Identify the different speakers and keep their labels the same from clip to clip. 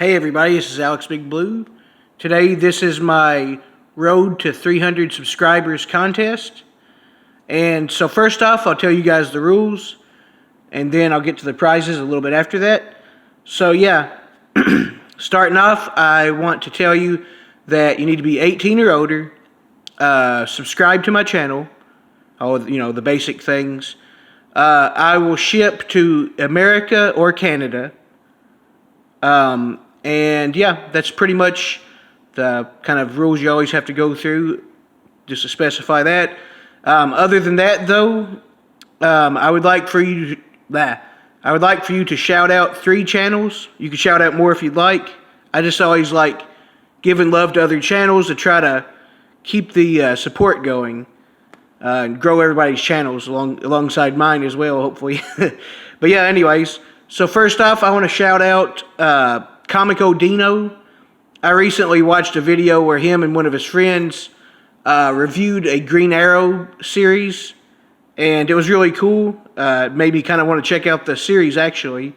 Speaker 1: Hey everybody, this is Alex Big Blue. Today this is my road to 300 subscribers contest. And so first off, I'll tell you guys the rules, and then I'll get to the prizes a little bit after that. So yeah, starting off, I want to tell you that you need to be 18 or older, subscribe to my channel, all the basic things. I will ship to America or Canada. And yeah, that's pretty much the kind of rules you always have to go through, just to specify that. Other than that, though, I would like for you to shout out 3 channels. You can shout out more if you'd like. I just always like giving love to other channels to try to keep the support going and grow everybody's channels alongside mine as well, hopefully. But yeah, anyways. So first off, I want to shout out Comico Dino. I recently watched a video where him and one of his friends reviewed a Green Arrow series, and it was really cool. Made me kind of want to check out the series, actually.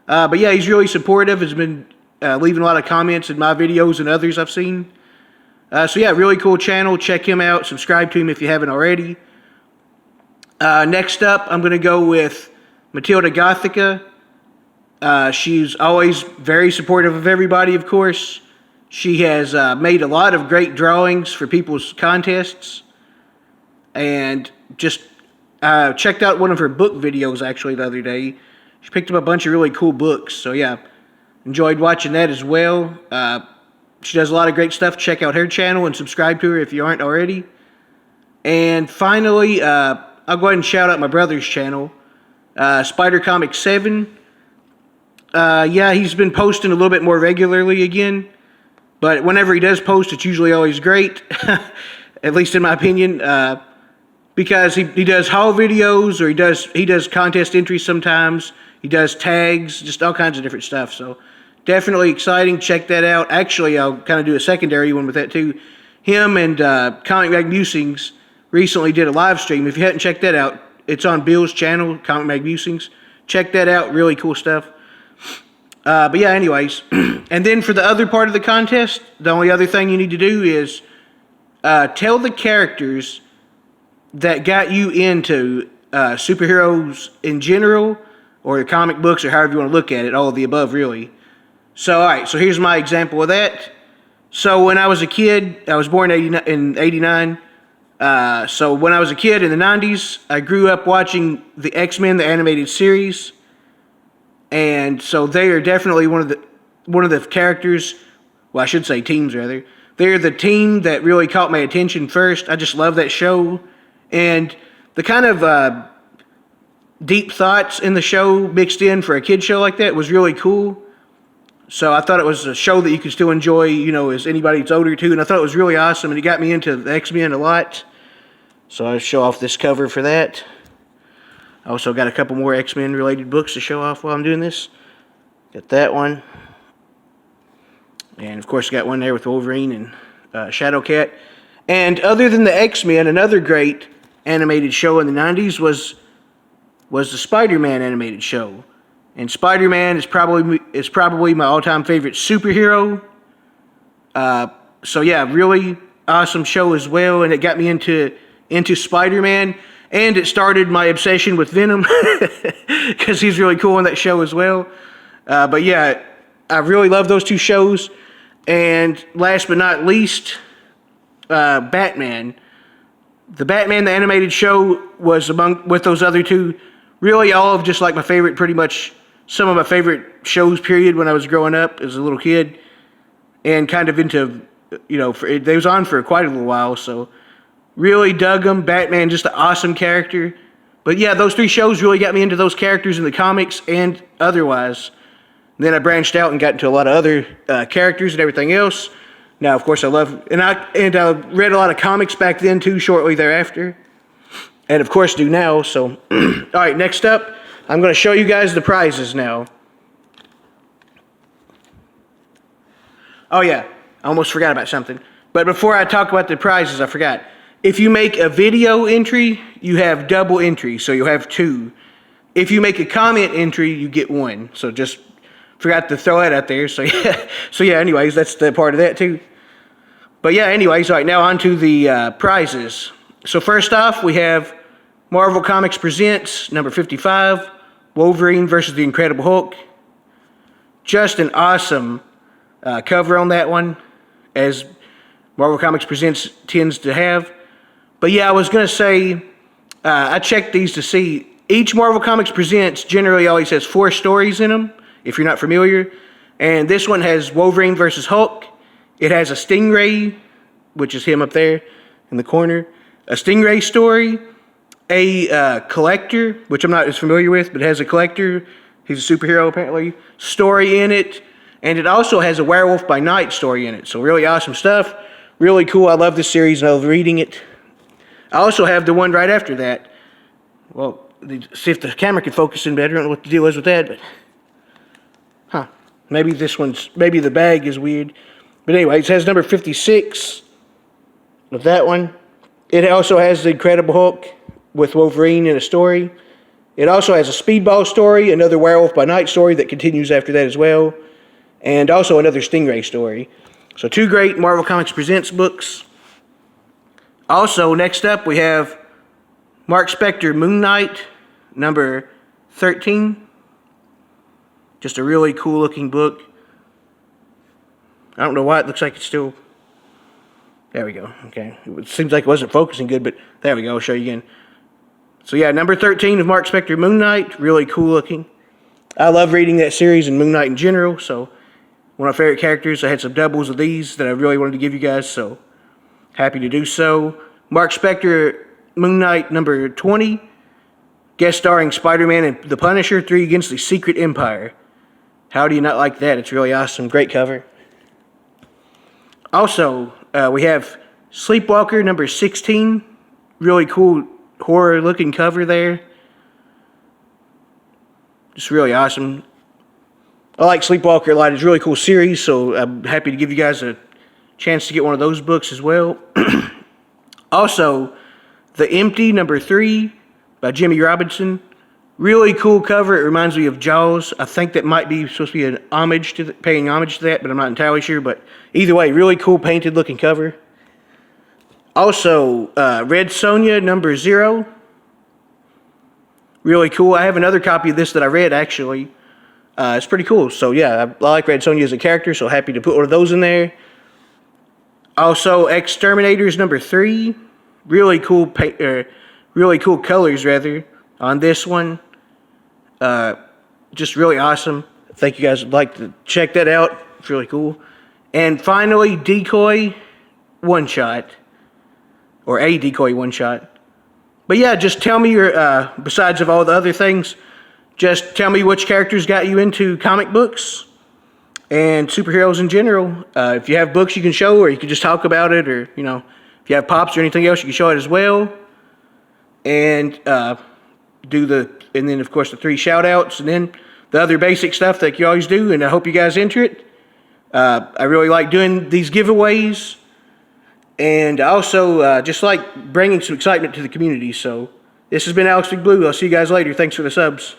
Speaker 1: But yeah, he's really supportive. Has been leaving a lot of comments in my videos and others I've seen. So yeah, really cool channel. Check him out. Subscribe to him if you haven't already. Next up, I'm going to go with Matilda Gothica. She's always very supportive of everybody, of course. She has made a lot of great drawings for people's contests. And just checked out one of her book videos, actually, the other day. She picked up a bunch of really cool books. So, yeah, enjoyed watching that as well. She does a lot of great stuff. Check out her channel and subscribe to her if you aren't already. And finally, I'll go ahead and shout out my brother's channel, Spider Comic 7. Yeah, he's been posting a little bit more regularly again, but whenever he does post, it's usually always great, at least in my opinion, because he does haul videos, or he does contest entries sometimes, he does tags, just all kinds of different stuff. So definitely exciting. Check that out. Actually, I'll kind of do a secondary one with that too. Him and Comic Mag Musings recently did a live stream. If you hadn't checked that out, it's on Bill's channel, Comic Mag Musings. Check that out. Really cool stuff. But yeah, anyways, and then for the other part of the contest, the only other thing you need to do is tell the characters that got you into superheroes in general, or comic books, or however you want to look at it, all of the above, really. So, alright, so here's my example of that. So when I was a kid, I was born in 89, so when I was a kid in the 90s, I grew up watching the X-Men, the animated series. And so they are definitely one of the characters, well, I should say teams rather. They're the team that really caught my attention first. I just love that show, and the kind of deep thoughts in the show mixed in for a kid show like that was really cool. So I thought it was a show that you could still enjoy, as anybody that's older too. And I thought it was really awesome, and it got me into the X-Men a lot. So I'll show off this cover for that. I also got a couple more X-Men related books to show off while I'm doing this. Got that one. And of course got one there with Wolverine and Shadowcat. And other than the X-Men, another great animated show in the 90s was the Spider-Man animated show. And Spider-Man is probably my all-time favorite superhero. So yeah, really awesome show as well, and it got me into Spider-Man. And it started my obsession with Venom, because he's really cool in that show as well. But yeah, I really love those 2 shows. And last but not least, Batman. The Batman, the animated show, was with those other 2, really all of just like my favorite, pretty much some of my favorite shows, period, when I was growing up as a little kid. And kind of into, they was on for quite a little while, so really dug them. Batman, just an awesome character. But yeah, those 3 shows really got me into those characters in the comics and otherwise. And then I branched out and got into a lot of other characters and everything else. Now, of course, I read a lot of comics back then too, shortly thereafter. And of course do now. So, alright, next up, I'm going to show you guys the prizes now. Oh yeah, I almost forgot about something. But before I talk about the prizes, I forgot. If you make a video entry, you have double entry, so you'll have 2. If you make a comment entry, you get 1. So just Forgot to throw that out there. So yeah, anyways, that's the part of that too. But yeah, anyways, all right, now on to the prizes. So first off, we have Marvel Comics Presents number 55, Wolverine versus the Incredible Hulk. Just an awesome cover on that one, as Marvel Comics Presents tends to have. But yeah, I was going to say, I checked these to see. Each Marvel Comics Presents generally always has 4 stories in them, if you're not familiar. And this one has Wolverine versus Hulk. It has a Stingray, which is him up there in the corner. A Stingray story. A Collector, which I'm not as familiar with, but it has a Collector. He's a superhero, apparently. Story in it. And it also has a Werewolf by Night story in it. So really awesome stuff. Really cool. I love this series and I love reading it. I also have the one right after that. Well, see if the camera can focus in better. I don't know what the deal is with that, but... Maybe the bag is weird. But anyway, it has number 56 of that one. It also has the Incredible Hulk with Wolverine in a story. It also has a Speedball story, another Werewolf by Night story that continues after that as well, and also another Stingray story. So 2 great Marvel Comics Presents books. Also, next up we have Mark Spector Moon Knight, number 13. Just a really cool looking book. I don't know why it looks like it's still... There we go. Okay. It seems like it wasn't focusing good, but there we go. I'll show you again. So yeah, number 13 of Mark Spector Moon Knight. Really cool looking. I love reading that series and Moon Knight in general, so one of my favorite characters. I had some doubles of these that I really wanted to give you guys, so happy to do so. Mark Spector Moon Knight number 20. Guest starring Spider-Man and the Punisher, 3 Against the Secret Empire. How do you not like that? It's really awesome. Great cover. Also, we have Sleepwalker number 16. Really cool horror-looking cover there. Just really awesome. I like Sleepwalker a lot. It's a really cool series, so I'm happy to give you guys a chance to get one of those books as well. Also, The Empty number 3 by Jimmy Robinson. Really cool cover. It reminds me of Jaws. I think that might be supposed to be an homage to paying homage to that, but I'm not entirely sure. But either way, really cool painted looking cover. Also, Red Sonja number 0. Really cool. I have another copy of this that I read actually. It's pretty cool. So yeah, I like Red Sonja as a character, so happy to put one of those in there. Also, Exterminators number 3. Really cool colors rather on this one. Just really awesome. I think you guys would like to check that out. It's really cool. And finally, Decoy One Shot. Or a Decoy One Shot. But yeah, just tell me your, besides of all the other things, just tell me which characters got you into comic books and superheroes in general. If you have books you can show, or you can just talk about it, or, you know, if you have pops or anything else, you can show it as well. And and then of course the 3 shout outs, and then the other basic stuff that you always do, and I hope you guys enter it. I really like doing these giveaways, and I also just like bringing some excitement to the community. So this has been Alex Big Blue. I'll see you guys later. Thanks for the subs.